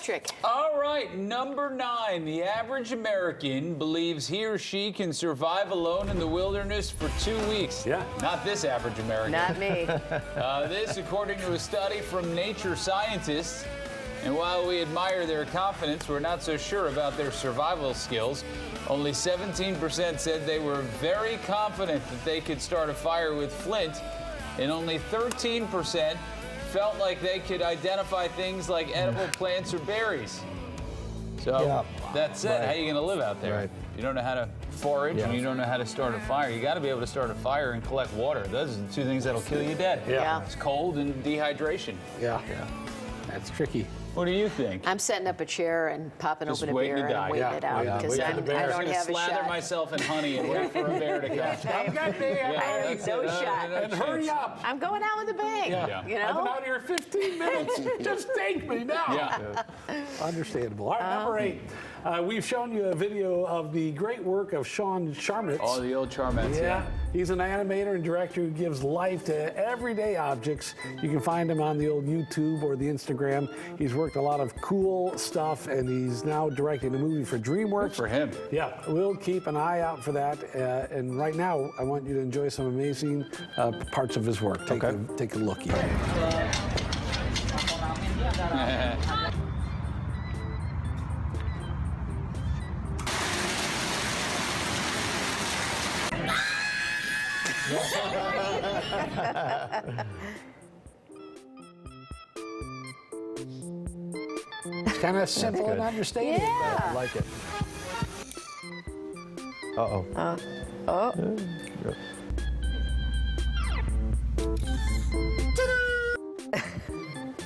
Patrick. All right, number 9. The average American believes he or she can survive alone in the wilderness for 2 weeks. Yeah. Not this average American. Not me. This, according to a study from Nature Scientists. And while we admire their confidence, we're not so sure about their survival skills. Only 17% said they were very confident that they could start a fire with flint, and only 13% felt like they could identify things like edible plants or berries. So that said, how are you going to live out there? Right. You don't know how to forage and you don't know how to start a fire. You got to be able to start a fire and collect water. Those are the 2 things that'll kill you dead. Yeah. It's cold and dehydration. Yeah. That's tricky. What do you think? I'm setting up a chair and popping Just open a waiting beer to die. and waiting it out because I I'm don't just gonna have a slather shot. myself in honey and wait for a bear to come. I've got me. I have no shot. And hurry up. I'm going out with a bang. Yeah. You I've been know? out here 15 minutes. Just take me now. Yeah. Understandable. All right, number 8. We've shown you a video of the great work of Sean Sharmitz. All the old Charmettes, Yeah, he's an animator and director who gives life to everyday objects. You can find him on the old YouTube or the Instagram. He's worked a lot of cool stuff, and he's now directing a movie for DreamWorks. Good for him. Yeah, we'll keep an eye out for that. And right now, I want you to enjoy some amazing parts of his work. Take a look here. Kind of simple and understated. Yeah. I like it. Uh-oh.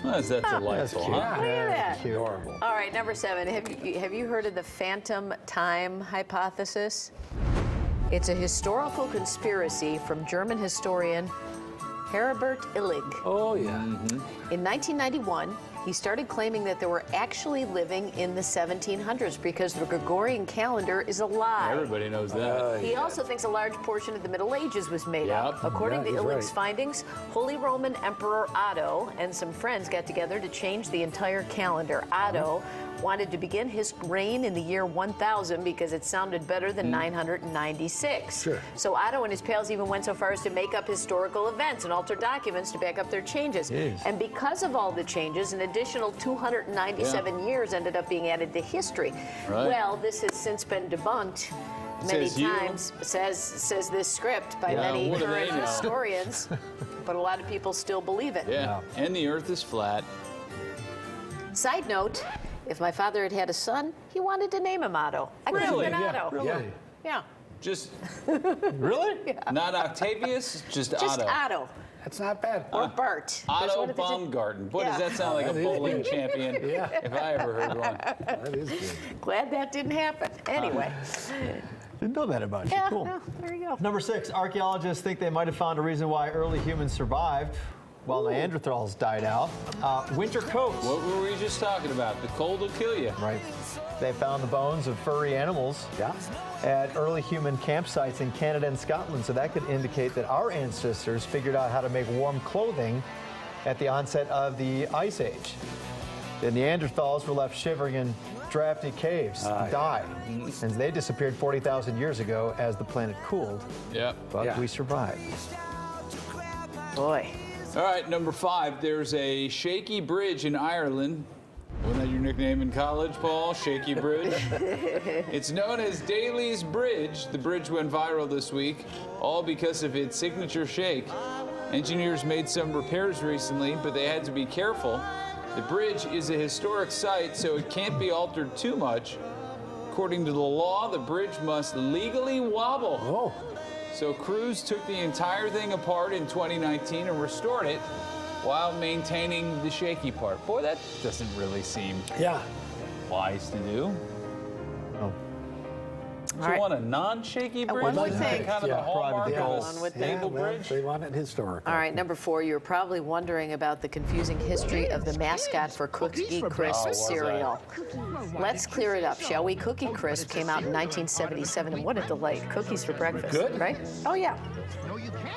Well, that's delightful, huh? Look at that. Cute. Adorable. All right, number 7. Have you heard of the phantom time hypothesis? It's a historical conspiracy from German historian Herbert Illig. Oh, yeah. In 1991, he started claiming that they were actually living in the 1700s because the Gregorian calendar is a lie. Everybody knows that. He also thinks a large portion of the Middle Ages was made up. Yep. According to he's Illig's right. findings, Holy Roman Emperor Otto and some friends got together to change the entire calendar. Otto wanted to begin his reign in the year 1000 because it sounded better than 996. Sure. So Otto and his pals even went so far as to make up historical events and alter documents to back up their changes. Jeez. And because of all the changes, an additional 297 years ended up being added to history. Right. Well, this has since been debunked many Says you. times, says this script by Yeah, many what do they current know? historians, but a lot of people still believe it. Yeah. And the earth is flat. Side note, if my father had had a son, he wanted to name him Otto. I could have Really? been Yeah, Otto. Yeah. Yeah. Just Really? not Octavius, just Just Otto. Otto. That's not bad. Or Bart. That's Otto one of the two- Baumgarten. Boy, does Yeah. that sound like a That is bowling good. champion if I ever heard one. That is good. Glad that didn't happen. Anyway. Didn't know that about you. Yeah, Cool. no, there you go. Number 6, archaeologists think they might have found a reason why early humans survived while Neanderthals died out. Winter coats. What were we just talking about? The cold will kill you. Right. They found the bones of furry animals at early human campsites in Canada and Scotland, so that could indicate that our ancestors figured out how to make warm clothing at the onset of the Ice Age. The Neanderthals were left shivering in drafty caves to die, and they disappeared 40,000 years ago as the planet cooled, Yep. but we survived. Boy. All right, number 5. There's a shaky bridge in Ireland. Wasn't that your nickname in college, Paul? Shaky Bridge? It's known as Daly's Bridge. The bridge went viral this week, all because of its signature shake. Engineers made some repairs recently, but they had to be careful. The bridge is a historic site, so it can't be altered too much. According to the law, the bridge must legally wobble. Oh. So crews took the entire thing apart in 2019 and restored it while maintaining the shaky part. Boy, that doesn't really seem Yeah. wise to do. Oh. Do All you right. want a non-shaky bridge? one would Isn't that think. kind of Yeah. the hallmark Private of goal. a One would think. stable well, bridge? they want it historical. All right, number 4, you're probably wondering about the confusing history of the mascot for Cookie Crisp what's cereal. Let's clear it up, shall we? Cookie Crisp came out in 1977, and what a delight. Cookies for breakfast, Good. right? Oh, yeah.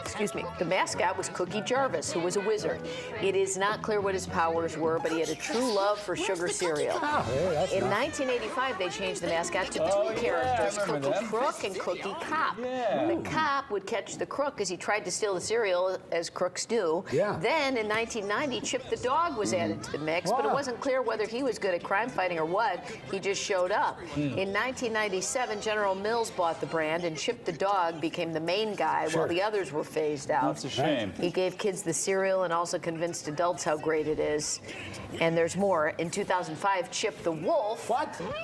excuse me, the mascot was Cookie Jarvis, who was a wizard. It is not clear what his powers were, but he had a true love for sugar cereal. In 1985, they changed the mascot to two characters, Cookie Crook and Cookie Cop. The cop would catch the crook as he tried to steal the cereal, as crooks do. Then in 1990, Chip the dog was added to the mix, but it wasn't clear whether he was good at crime fighting or what. He just showed up. In 1997, General Mills bought the brand, and Chip the dog became the main guy while the others were phased out. That's a shame. He gave kids the cereal and also convinced adults how great it is. And there's more. In 2005, Chip the wolf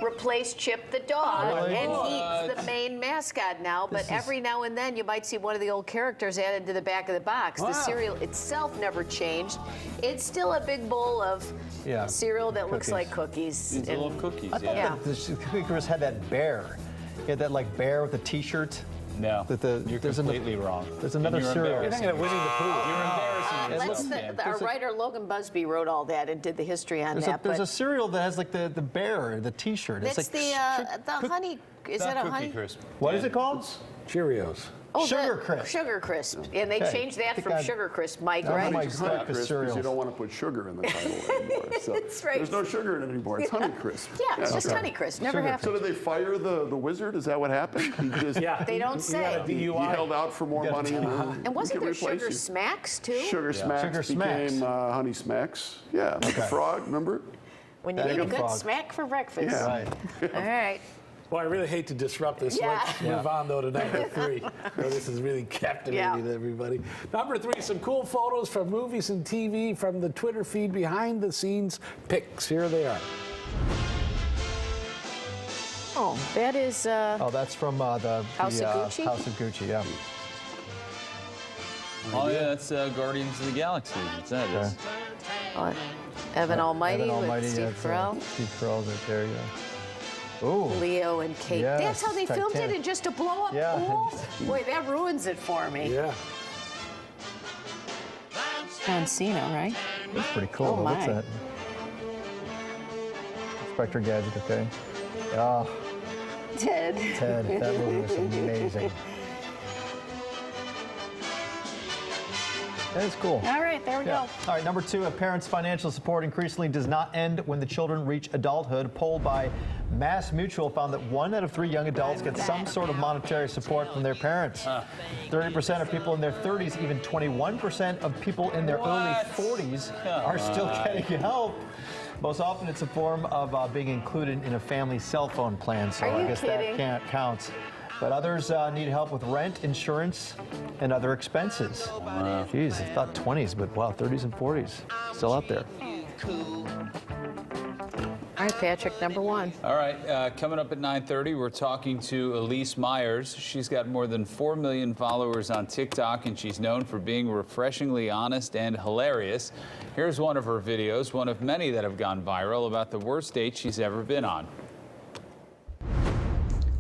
replaced Chip the dog, and he's the main mascot now. But every now and then, you might see one of the old characters added to the back of the box. The cereal itself never changed. It's still a big bowl of cereal that looks like cookies. It's full of cookies. I thought the Cookie Crisp had that bear. He had that like bear with a T-shirt. No, you're completely wrong. There's another cereal. You're thinking of Winnie the Pooh. You're embarrassing yourself. Our writer Logan Busby wrote all that and did the history on that. There's a cereal that has like the bear, the T-shirt. It's like the honey. Is that a honey? Crisp. What is it called? Cheerios. Oh, Sugar Crisp. Sugar Crisp. And they changed that from Sugar Crisp, Mike, No, right? Mike's Honey breakfast Crisp, cereals. because you don't want to put sugar in the title anymore. So That's right. There's no sugar in it anymore. It's Honey Crisp. Yeah, it's just okay. Honey Crisp. Never Sugar happened. So did they fire the wizard? Is that what happened? He just They don't say. he held out for more money. And wasn't there Sugar you. Smacks, too? Sugar Smacks Sugar Smacks. became Honey Smacks. Yeah, like a frog, remember? When you There need you a go, good frog. smack for breakfast. Yeah. Right. All right. Well, I really hate to disrupt this. Yeah. Let's move on, though, to number 3. This is really captivating everybody. Number 3, some cool photos from movies and TV from the Twitter feed behind-the-scenes pics. Here they are. Oh, that is. Oh, that's from the House of Gucci? House of Gucci, yeah. Oh yeah, that's Guardians of the Galaxy. That's that. Okay. Evan Almighty, Evan Almighty, with Steve that's, Carell. Steve Carell's right there, yeah. Ooh. Leo and Kate. Yes, That's how they filmed it, Titanic. and just to blow up. Yeah. Ooh, boy, that ruins it for me. Yeah. John Cena, right? That's pretty cool. Oh, What's my. that? Inspector Gadget, okay. Oh, Ted. Ted, that movie was amazing. That is cool. All right, there we Yeah. go. All right, number 2, a parent's financial support increasingly does not end when the children reach adulthood. A poll by Mass Mutual found that 1 out of 3 young adults get some sort of monetary support from their parents. 30% of people in their 30s, even 21% of people in their early 40s are still getting help. Most often it's a form of being included in a family cell phone plan, so Are I you guess kidding? that counts. But others need help with rent, insurance, and other expenses. Geez, I thought 20s, but wow, 30s and 40s. Still out there. All right, Patrick, number 1. All right, coming up at 9:30, we're talking to Elise Myers. She's got more than 4 million followers on TikTok, and she's known for being refreshingly honest and hilarious. Here's one of her videos, one of many that have gone viral, about the worst date she's ever been on.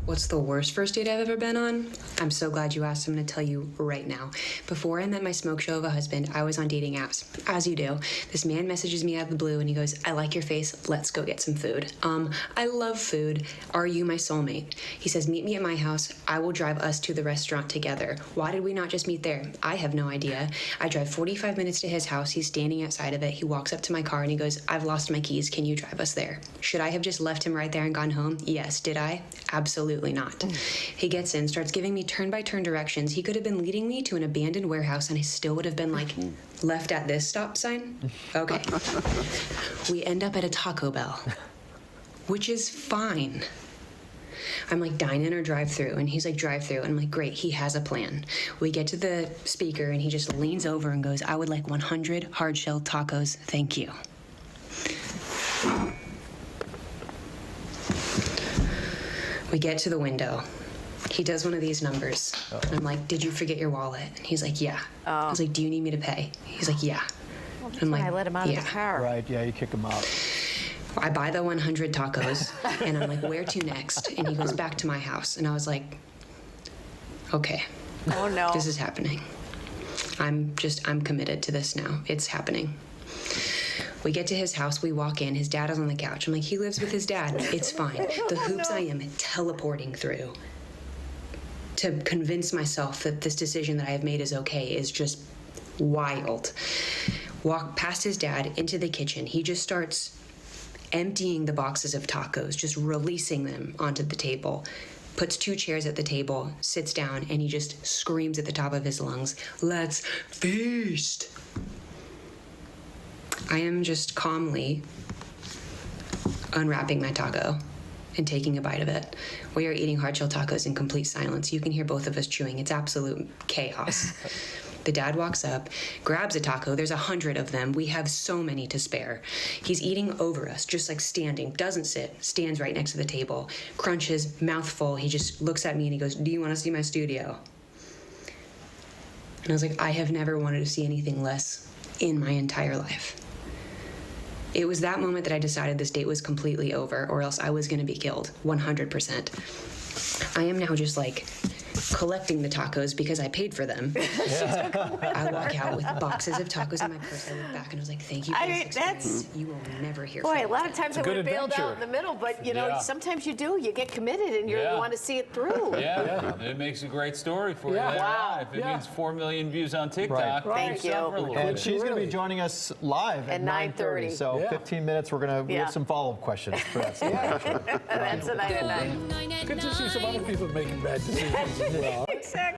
What's the worst first date I've ever been on? I'm so glad you asked. I'm going to tell you right now. Before I met my smoke show of a husband, I was on dating apps. As you do. This man messages me out of the blue and he goes, I like your face. Let's go get some food. I love food. Are you my soulmate? He says, meet me at my house. I will drive us to the restaurant together. Why did we not just meet there? I have no idea. I drive 45 minutes to his house. He's standing outside of it. He walks up to my car and he goes, I've lost my keys. Can you drive us there? Should I have just left him right there and gone home? Yes. Did I? Absolutely not. He gets in, starts giving me turn-by-turn directions. He could have been leading me to an abandoned warehouse and I still would have been like, left at this stop sign? Okay. We end up at a Taco Bell, which is fine. I'm like, dine in or drive through? And he's like, drive through. And I'm like, great, he has a plan. We get to the speaker and he just leans over and goes, I would like 100 hard-shell tacos, thank you. We get to the window. He does one of these numbers. And I'm like, did you forget your wallet? And he's like, yeah. I was like, do you need me to pay? He's like, yeah. I'm like, I let him out of the car. Right, yeah, you kick him out. I buy the 100 tacos, and I'm like, where to next? And he goes, back to my house. And I was like, okay. Oh, no. This is happening. I'm committed to this now. It's happening. We get to his house, we walk in, his dad is on the couch. I'm like, he lives with his dad, it's fine. The hoops I am teleporting through to convince myself that this decision that I have made is okay is just wild. Walk past his dad into the kitchen. He just starts emptying the boxes of tacos, just releasing them onto the table. Puts 2 chairs at the table, sits down, and he just screams at the top of his lungs, "Let's feast!" I am just calmly unwrapping my taco and taking a bite of it. We are eating hard shell tacos in complete silence. You can hear both of us chewing. It's absolute chaos. The dad walks up, grabs a taco. There's 100 of them. We have so many to spare. He's eating over us, just like standing, doesn't sit, stands right next to the table, crunches, mouth full. He just looks at me and he goes, "Do you want to see my studio?" And I was like, I have never wanted to see anything less in my entire life. It was that moment that I decided this date was completely over, or else I was going to be killed, 100%. I am now just like collecting the tacos because I paid for them. I walk out with boxes of tacos in my purse. I look back and I was like, "Thank you for this experience. You will never hear from me Boy, a lot of again." times I good would have bailed out adventure. in the middle, but you know, Yeah. sometimes you do. You get committed and you Yeah. want to see it through. Yeah, it makes a great story for Yeah. you. Wow. If it Yeah. means 4 million views on TikTok, Right. Thank you. yourself for a little And bit. she's going to be Really? joining us live At at 9:30. 9:30. So Yeah. 15 minutes, we Yeah. have some follow-up questions for that. That's a night at night. Good to see some other people making bad decisions as well. Exactly.